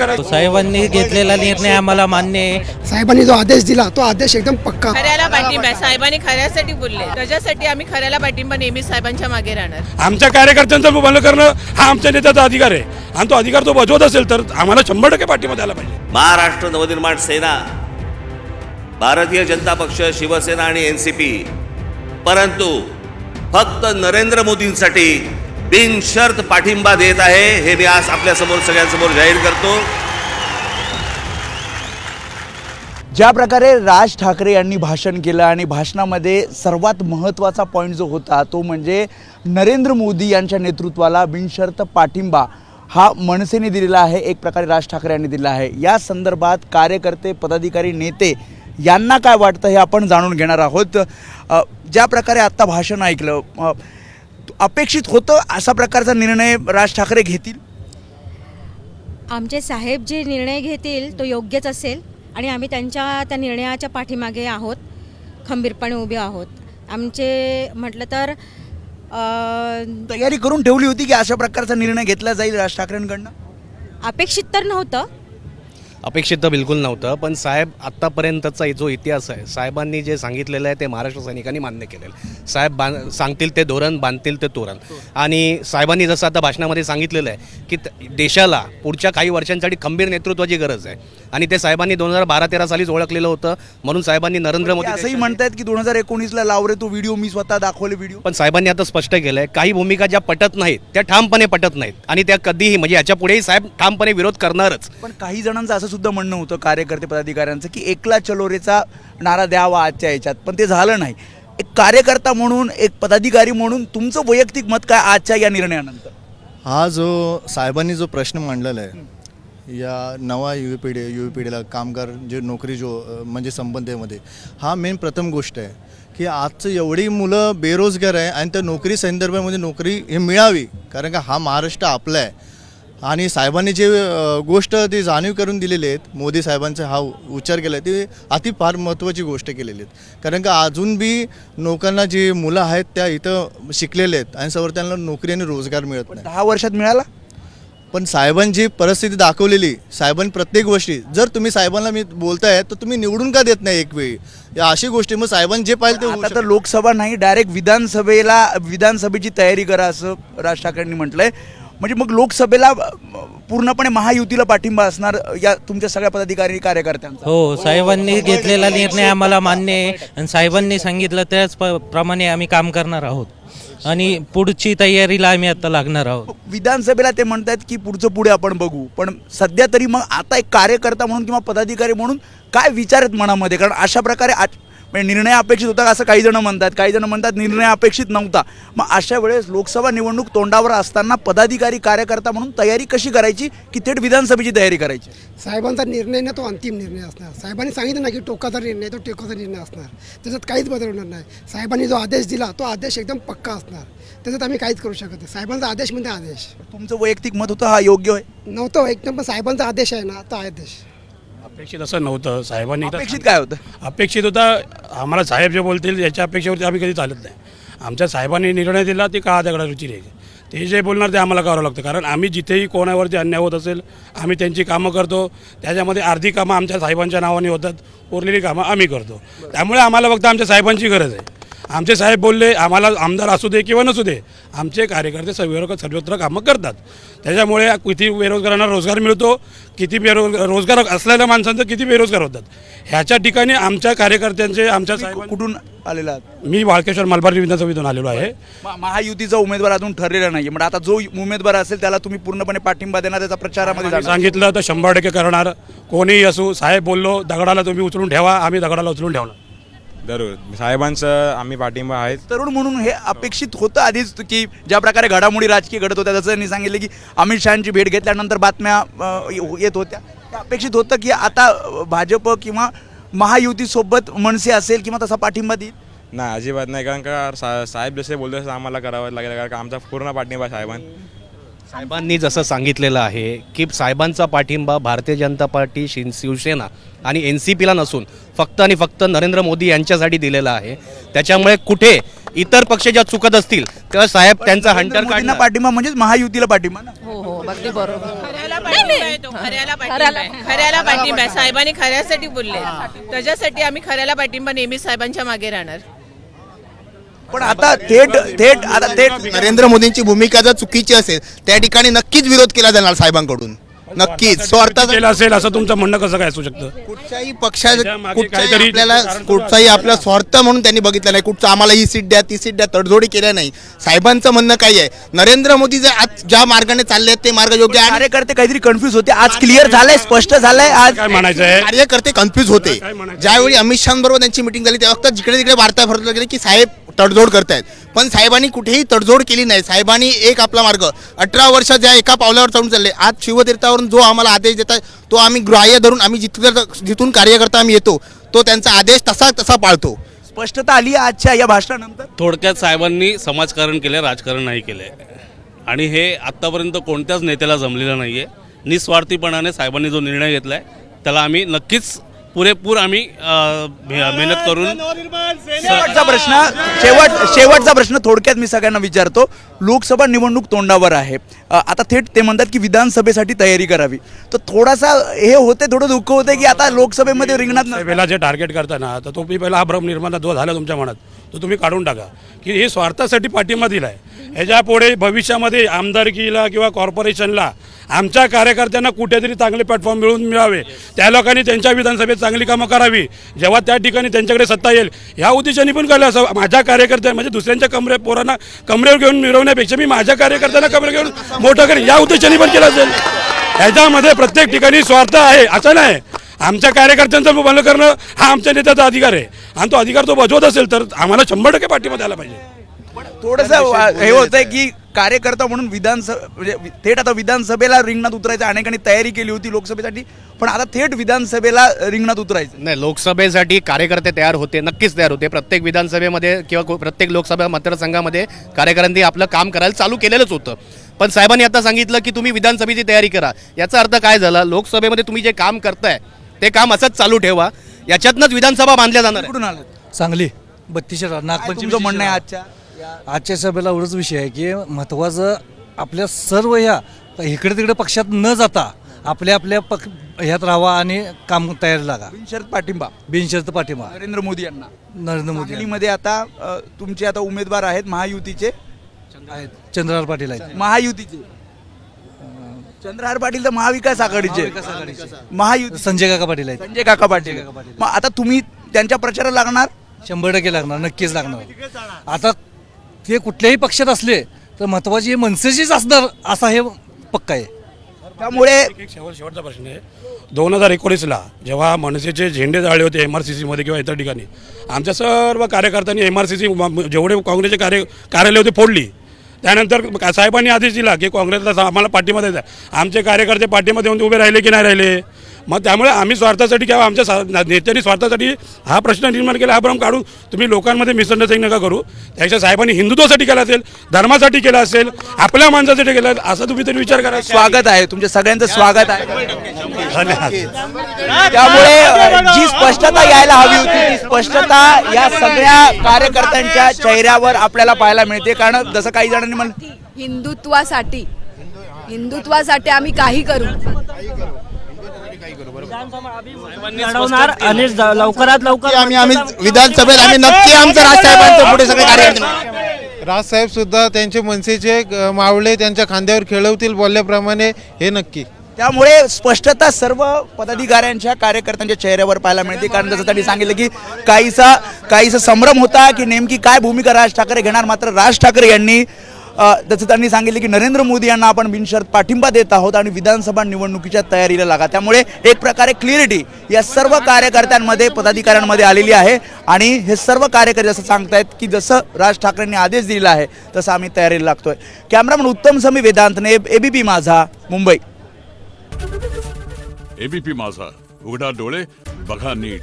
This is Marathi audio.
साहेबांनी घेतलेला निर्णय आम्हाला मान्य आहे. साहेबांनी जो आदेश दिला तो आदेश एकदम पक्का. खऱ्याला पाठिंबा, साहेबांनी खऱ्यासाठी बोलले, त्याच्यासाठी आम्ही खऱ्याला पाठिंबा नेहमी साहेबांच्या मागे राहणार. आमच्या कार्यकर्त्यांचं भलं करणं हा आमच्या नेत्याचा अधिकार आहे आणि तो अधिकार तो बजावत असेल तर आम्हाला 100% पाठिंबा द्यायला पाहिजे. महाराष्ट्र नवनिर्माण सेना, भारतीय जनता पक्ष, शिवसेना आणि एनसीपी, परंतु फक्त नरेंद्र मोदींसाठी बिनशर्त पाठिंबा देत आहे हे मी आज आपल्या समोर सगळ्यांसमोर जाहीर करतो. ज्या प्रकारे राज ठाकरे यांनी भाषण केलं आणि भाषणामध्ये सर्वात महत्त्वाचा पॉईंट जो होता तो म्हणजे नरेंद्र मोदी यांच्या नेतृत्वाला बिनशर्त पाठिंबा हा मनसेने दिलेला आहे, एक प्रकारे राज ठाकरे यांनी दिला आहे. या संदर्भात कार्यकर्ते, पदाधिकारी, नेते यांना काय वाटतं हे आपण जाणून घेणार आहोत. ज्या प्रकारे आत्ता भाषण ऐकलं, अपेक्षित होतं असा प्रकारचा निर्णय राज ठाकरे घेतील? आमचे साहेब जे निर्णय घेतील तो योग्यच असेल आणि आम्ही त्या निर्णयाच्या पाठीमागे आहोत, खंबीरपणे उभे आहोत. आमचे म्हटलं तर तयारी करून ठेवली होती की अशा प्रकारचा निर्णय घेतला जाईल राज ठाकरेंकडनं? अपेक्षित तर नव्हतं. अपेक्षित तर बिलकुल नव्हतं, पण साहेब आत्तापर्यंतचा जो इतिहास आहे, साहेबांनी जे सांगितलेलं आहे ते महाराष्ट्र सैनिकांनी मान्य केलेलं. साहेब सांगतील ते धोरण, बांधतील ते तोरण. आणि साहेबांनी जसं आता भाषणामध्ये सांगितलेलं आहे की देशाला पुढच्या काही वर्षांसाठी खंबीर नेतृत्वाची गरज आहे आणि ते साहेबांनी 2012-13 सालीच ओळखलेलं होतं. म्हणून साहेबांनी नरेंद्र मोदी असंही म्हणतायत की 2019ला लावरे तो व्हिडिओ मी स्वतः दाखवले व्हिडिओ. पण साहेबांनी आता स्पष्ट केलं आहे काही भूमिका ज्या पटत नाहीत त्या ठामपणे पटत नाहीत आणि त्या कधीही म्हणजे याच्या पुढेही साहेब ठामपणे विरोध करणारच. पण काही जणांचं असं सुद्धा म्हणणं होतं कार्यकर्ते, पदाधिकाऱ्यांचं की एकला चलो रेचा नारा द्यावा आजच्या याच्यात, पण ते झालं नाही. एक कार्यकर्ता म्हणून, एक पदाधिकारी म्हणून तुमचं वैयक्तिक मत काय आजच्या या निर्णयानंतर? हा जो साहेबांनी जो प्रश्न मांडलेला आहे या नवा युवा कामगार जे नोकरी जो म्हणजे संबंधामध्ये, हा मेन प्रथम गोष्ट आहे की आजचं एवढी मुलं बेरोजगार आहे आणि त्या नोकरी संदर्भामध्ये नोकरी हे मिळावी, कारण का हा महाराष्ट्र आपला आहे. आणि साहेबांनी जे गोष्ट ती जाणीव करून दिलेली आहेत, मोदी साहेबांचा हा उच्चार केला आहे, ती अति फार महत्त्वाची गोष्ट केलेली आहेत. कारण का अजून बी लोकांना जी मुलं आहेत त्या इथं शिकलेले आहेत आणि समोर त्यांना नोकरी आणि रोजगार मिळत नाही. 10 वर्षात मिळाला. पण साहेबांची परिस्थिती दाखवलेली, साहेबांनी प्रत्येक गोष्टी, जर तुम्ही साहेबांना मी बोलताय तर तुम्ही निवडून का देत नाही एक वेळी, या अशी गोष्टी मग साहेबांनी जे पाहिजे ते. आता तर लोकसभा नाही, डायरेक्ट विधानसभेची तयारी करा असं राज ठाकरेंनी म्हटलंय. म्हणजे मग लोकसभेला पूर्णपणे महायुतीला पाठिंबा असणार या तुमच्या सगळ्या पदाधिकारी, कार्यकर्त्यांचा? हो, साहेबांनी घेतलेला निर्णय आम्हाला मान्य आहे आणि साहेबांनी सांगितलं त्याच प्रमाणे आम्ही काम करणार आहोत आणि पुढची तयारीला आम्ही आता लागणार आहोत. विधानसभेला ते म्हणतात की पुढचं पुढे आपण बघू, पण सध्या तरी मग आता एक कार्यकर्ता म्हणून किंवा पदाधिकारी म्हणून काय विचार आहेत मनामध्ये? कारण अशा प्रकारे म्हणजे निर्णय अपेक्षित होता असं काही जण म्हणतात, काही जण म्हणतात निर्णय अपेक्षित नव्हता. मग अशा वेळेस लोकसभा निवडणूक तोंडावर असताना पदाधिकारी, कार्यकर्ता म्हणून तयारी कशी करायची की थेट विधानसभेची तयारी करायची? साहेबांचा निर्णय ना तो अंतिम निर्णय असणार. साहेबांनी सांगितलं ना की टोकाचा निर्णय तो टोकाचा निर्णय असणार, त्याच्यात काहीच बदल होणार नाही. साहेबांनी जो आदेश दिला तो आदेश एकदम पक्का असणार, त्याच्यात आम्ही काहीच करू शकत नाही. साहेबांचा आदेश म्हणजे आदेश. तुमचं वैयक्तिक मत होतं हा योग्य आहे? नव्हतं एकदम, पण साहेबांचा आदेश आहे ना तो आदेश. अपेक्षित असं नव्हतं. साहेबांनी अपेक्षित काय होतं? अपेक्षित होता आम्हाला साहेब जे बोलतील याच्या अपेक्षेवरती आम्ही कधी चालत नाही. आमच्या साहेबांनी निर्णय दिला ते का दगडावरची रेघ, ते जे बोलणार ते आम्हाला करावं लागतं. कारण आम्ही जिथेही कोणावरती अन्याय होत असेल आम्ही त्यांची कामं करतो, त्याच्यामध्ये अर्धी कामं आमच्या साहेबांच्या नावाने होतात, उरलेली कामं आम्ही करतो. त्यामुळे आम्हाला फक्त आमच्या साहेबांची गरज आहे. आमचे साहेब बोलले आम्हाला आमदार असू दे किंवा नसू दे, आमचे कार्यकर्ते सर्वत्र कामं करतात. त्याच्यामुळे किती बेरोजगारांना रोजगार मिळतो, किती रोजगार असलेल्या माणसांचं किती बेरोजगार होतात, ह्याच्या ठिकाणी आमच्या कार्यकर्त्यांचे, आमच्या साहेब. कुठून आलेला? मी वाळकेश्वर मलबार विधानसभेतून आलेलो आहे. महायुतीचा उमेदवार अजून ठरलेला नाही, म्हणजे आता जो उमेदवार असेल त्याला तुम्ही पूर्णपणे पाठिंबा देणार, त्याचा प्रचारामध्ये सांगितलं तर 100% करणार. कोणीही असू, साहेब बोललो दगडाला तुम्ही उचलून ठेवा, आम्ही दगडाला उचलून ठेवणार. जरूर साहेबांचं आम्ही पाठिंबा आहे. तरुण म्हणून हे अपेक्षित होतं आधीच की ज्या प्रकारे घडामोडी राजकीय घडत होत्या, जसं त्यांनी सांगितलं की अमित शहांची भेट घेतल्यानंतर बातम्या येत होत्या, अपेक्षित होतं की आता भाजप किंवा महायुतीसोबत मनसे असेल किंवा तसा पाठिंबा देईल? नाही, अजिबात नाही. कारण का साहेब जसे बोलतो तसं आम्हाला करावं लागेल, कारण का आमचा पूर्ण पाठिंबा साहेबांनी जसं सांगितलेलं आहे की साहेबांचा पाठिंबा भारतीय जनता पार्टी, शिवसेना आणि NCPला नसून फक्त आणि फक्त नरेंद्र मोदी यांच्यासाठी दिलेला आहे. त्याच्यामुळे कुठे इतर पक्ष ज्या चुकत असतील तेव्हा साहेब त्यांचा हंटर मोदींना काढणार. पाठिंबा म्हणजेच महायुतीला पाठिंबा ना. हो हो अगदी बरोबर. खऱ्याला पाठिंबा आहे तो, खऱ्याला पाठिंबा आहे. खऱ्याला पाठिंबा आहे. साहेबांनी खऱ्यासाठी बोलले, त्याच्यासाठी आम्ही खऱ्याला पाठिंबा नेहमी साहेबांच्या मागे राहणार. पण आता थेट नरेंद्र मोदींची भूमिका जर चुकीची असेल त्या ठिकाणी नक्कीच विरोध केला जाणार साहेबांकडून. नक्कीच स्वार्थाचा केलं असेल असं तुमचं म्हणणं कसं काय असू शकतं? कुठच्याही पक्षात त्याच्यामागे काहीतरी आपल्याला कारण कुठचाही आपला स्वार्थ म्हणून त्यांनी बघितलं नाही. कुठचं आम्हाला ही सीट द्या ती सीट द्या तडजोडी केल्या नाही. साहेबांचं म्हणणं काय आहे, नरेंद्र मोदी जे आज ज्या मार्गाने चालले आहेत ते मार्ग योग्य आहे. कार्यकर्ते काहीतरी कन्फ्युज होते, आज क्लिअर झालंय, स्पष्ट झालंय. आज काय म्हणायचं आहे? कार्यकर्ते कन्फ्युज होते. काय म्हणायचं? ज्यावेळी अमित शहाबरोबर त्यांची मिटिंग झाली त्या वक्त जिकडे तिकडे वार्ता फरकले गेले की साहेब तडजोड करतायत, पण साहेबांनी कुठेही तडजोड केली नाही. साहेबांनी एक आपला मार्ग 18 वर्ष ज्या एका पावलावर चढून चालले, आज शिवतीर्थावरून जो आम्हाला आदेश देतात तो आम्ही ग्राह्य धरून आम्ही जिथून कार्यकर्ता आम्ही येतो तो त्यांचा आदेश तसा पाळतो. स्पष्टता आली आहे आजच्या या भाषणानंतर. थोडक्यात साहेबांनी समाजकारण केलं, राजकारण नाही केलंय आणि हे आत्तापर्यंत कोणत्याच नेत्याला जमलेलं नाही आहे. निस्वार्थीपणाने साहेबांनी जो निर्णय घेतला आहे त्याला आम्ही नक्कीच पुरेपूर आम्ही मेहनत करून. शेवटचा प्रश्न थोडक्यात मी सगळ्यांना विचारतो. लोकसभा निवडणूक तोंडावर आहे, आता थेट ते म्हणतात की विधानसभेसाठी तयारी करावी, तर थोडासा हे होते, थोडं दुःख होते की आता लोकसभेमध्ये रिंगणात पहिला जे टार्गेट करताना तर तो पहिला हा भ्रम निर्माण जो झाला तुमच्या मनात तो तुम्ही काढून टाका की हे स्वार्थासाठी पाठिंबा दिलाय. ह्याच्या पुढे भविष्यामध्ये आमदारकीला किंवा कॉर्पोरेशनला आमच्या कार्यकर्त्यांना कुठेतरी चांगले प्लॅटफॉर्म मिळावे, त्या लोकांनी त्यांच्या विधानसभेत चांगली कामं करावी, जेव्हा त्या ठिकाणी त्यांच्याकडे सत्ता येईल ह्या उद्देशाने पण केलं. असं माझ्या कार्यकर्त्या म्हणजे दुसऱ्यांच्या पोरांना कमरेवर घेऊन मिरवण्यापेक्षा मी माझ्या कार्यकर्त्यांना कमरेवर घेऊन मोठं करेन या उद्देशाने पण केलं असेल. ह्याच्यामध्ये प्रत्येक ठिकाणी स्वार्थ आहे असं नाही. आमच्या कार्यकर्त्यांचं भलं करणं हा आमच्या नेत्याचा अधिकार आहे आणि तो अधिकार तो बजावत असेल तर आम्हाला 100% पाठिंबा द्यायला पाहिजे. थोडंसं हे होतंय की कार्यकर्ता म्हणून म्हणजे थेट आता विधानसभेला रिंगणात उतरायचं, अनेकांनी तयारी केली होती लोकसभेसाठी, पण आता थेट विधानसभेला रिंगणात उतरायचं. नाही, लोकसभेसाठी कार्यकर्ते तयार होते, नक्कीच तयार होते. प्रत्येक विधानसभेमध्ये किंवा प्रत्येक लोकसभा मतदारसंघामध्ये कार्यकर्त्यांनी आपलं काम करायला चालू केलेलंच होतं. पण साहेबांनी आता सांगितलं की तुम्ही विधानसभेची तयारी करा. याचा अर्थ काय झाला, लोकसभेमध्ये तुम्ही जे काम करताय ते काम असंच चालू ठेवा, याच्यातनंच विधानसभा बांधल्या जाणार आहे. कुठून आलं चांगली 32 तुमचं म्हणणं आहे आजच्या सभेला एवढंच विषय आहे की महत्त्वाचं आपल्या सर्व ह्या इकडे तिकडे पक्षात न जाता आपल्या ह्यात राहावा आणि काम तयारी लागा. बिनशर्त पाठिंबा नरेंद्र मोदी यांना. नरेंद्र मोदी सांगलीमध्ये आता तुमचे आता उमेदवार आहेत महायुतीचे, आहेत. चंद्रहार पाटील आहेत. महायुतीचे चंद्रहार पाटील तर महाविकास आघाडीचे, महायुती संजय काका पाटील आहेत. संजय काका पाटील. मग आता तुम्ही त्यांच्या प्रचाराला लागणार? 100% लागणार, नक्कीच लागणार. आता ते कुठल्याही पक्षात असले तर महत्वाची मनसेचीच असणार असा हे पक्का आहे. त्यामुळे एक शेवटचा प्रश्न आहे. 2019ला जेव्हा मनसेचे झेंडे जाळले होते MRCC मध्ये किंवा इतर ठिकाणी, आमच्या सर्व कार्यकर्त्यांनी MRCC जेवढे काँग्रेसचे कार्यालय होते फोडली. त्यानंतर साहेबांनी आदेश दिला की काँग्रेसला आम्हाला पाठिंबा द्यायचा. आमचे कार्यकर्ते पाठिंबा देऊन उभे राहिले की नाही राहिले. मग त्यामुळे आम्ही स्वार्थासाठी किंवा आमच्या नेत्यांनी स्वार्थासाठी हा प्रश्न निर्माण केला. हा भ्रम काढून तुम्ही लोकांमध्ये मिसअंडरस्टँडिंग नका करू. त्यापेक्षा साहेबांनी हिंदुत्वासाठी केला असेल, धर्मासाठी केला असेल, आपल्या माणसासाठी केला असा तुम्ही तरी विचार करा. स्वागत आहे, तुमच्या सगळ्यांचं स्वागत आहे. धन्यवाद. त्यामुळे जी स्पष्टता यायला हवी होती ती स्पष्टता या सगळ्या कार्यकर्त्यांच्या चेहऱ्यावर आपल्याला पाहायला मिळते. कारण जसं काही जणांनी हिंदुत्वासाठी आम्ही काही करू. आणि लवकरात लवकर आम्ही विधानसभेत आम्ही नक्की आमचं राजसाहेबांचं पुढे सगळे कार्यकर्ते राजसाहेब सुद्धा त्यांचे मनसेचे मावळे त्यांच्या खांद्यावर खेळवतील बोलल्याप्रमाणे हे नक्की. त्यामुळे स्पष्टता सर्व पदाधिकाऱ्यांच्या कार्यकर्त्यांच्या चेहऱ्यावर पाहायला मिळते. कारण जसं त्यांनी सांगितलं की काहीसा संभ्रम होता की नेमकी काय भूमिका राज ठाकरे घेणार. मात्र राज ठाकरे यांनी जसं त्यांनी सांगितलं की नरेंद्र मोदी यांना आपण बिनशर्त पाठिंबा देत आहोत आणि विधानसभा निवडणुकीच्या तयारीला लागा. त्यामुळे एक प्रकारे क्लिअरिटी या सर्व कार्यकर्त्यांमध्ये पदाधिकाऱ्यांमध्ये आलेली आहे आणि हे सर्व कार्यकर्ते असं सांगतायत की जसं राज ठाकरेंनी आदेश दिलेला आहे तसं आम्ही तयारीला लागतोय. कॅमेरामन उत्तम समी वेदांतने ABP माझा मुंबई. ABP माझा, उघडा डोळे बघा नीट.